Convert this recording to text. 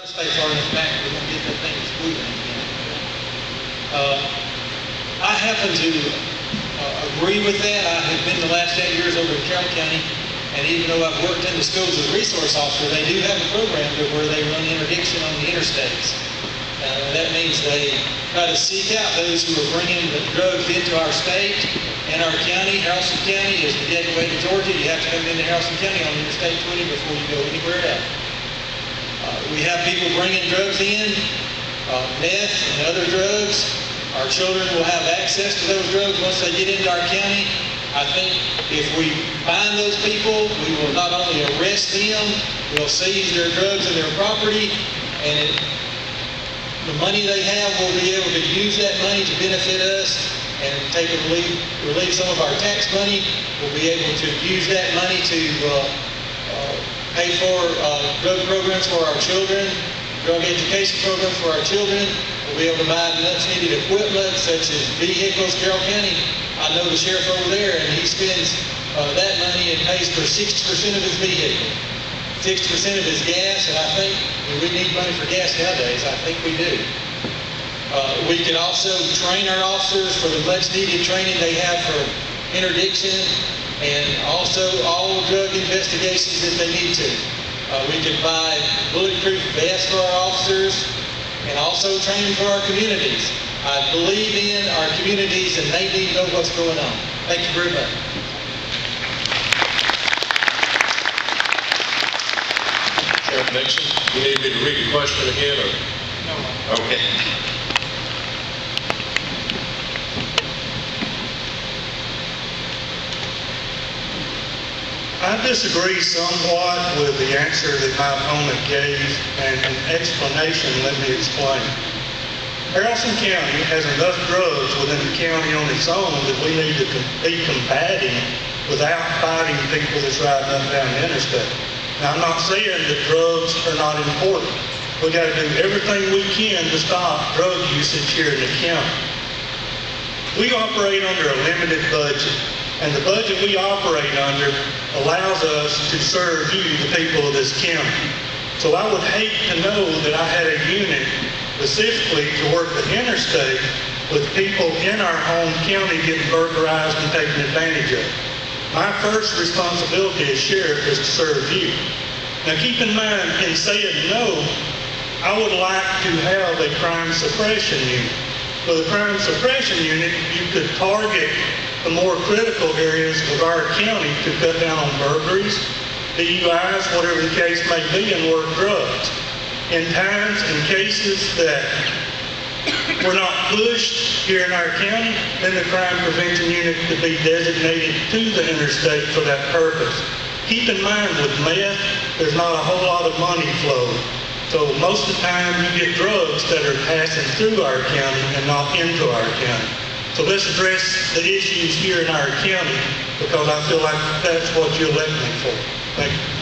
Stay far enough back, we won't get that thing squealing again. I happen to agree with that. I have been the last 8 years over in Haralson County, and even though I've worked in the schools as a resource officer, they do have a program where they run interdiction on the interstates. That means they try to seek out those who are bringing the drugs into our state and our county. Haralson County is the gateway to Georgia. You have to come into Haralson County on Interstate 20 before you go anywhere else. We have people bringing drugs in, meth and other drugs. Our children will have access to those drugs once they get into our county. I think if we find those people, we will not only arrest them, we'll seize their drugs and their property, and the money they have, we'll be able to use that money to benefit us and take and relieve some of our tax money. We'll be able to use that money to pay for drug programs for our children, drug education programs for our children. We'll be able to buy much needed equipment such as vehicles. Carroll County, I know the sheriff over there, and he spends that money and pays for 60% of his vehicle, 60% of his gas, and I think we need money for gas nowadays. I think we do. We can also train our officers for the much needed training they have for interdiction, and also all drug investigations if they need to. We can buy bulletproof vests for our officers and also training for our communities. I believe in our communities and they need to know what's going on. Thank you very much. Sheriff Nixon, you need me to read the question again? Or? No. Okay. I disagree somewhat with the answer that my opponent gave, and an explanation, let me explain. Haralson County has enough drugs within the county on its own that we need to be combating without fighting people that's riding up and down the interstate. Now, I'm not saying that drugs are not important. We got to do everything we can to stop drug usage here in the county. We operate under a limited budget. And the budget we operate under allows us to serve you, the people of this county. So I would hate to know that I had a unit specifically to work the interstate with people in our home county getting burglarized and taken advantage of. My first responsibility as sheriff is to serve you. Now keep in mind, in saying no, I would like to have a crime suppression unit. With a crime suppression unit, you could target the more critical areas of our county to cut down on burglaries, DUIs, whatever the case may be, and work drugs. In times and cases that were not pushed here in our county, then the crime prevention unit could be designated to the interstate for that purpose. Keep in mind with meth, there's not a whole lot of money flow. So most of the time you get drugs that are passing through our county and not into our county. So let's address the issues here in our county because I feel like that's what you elected me for. Thank you.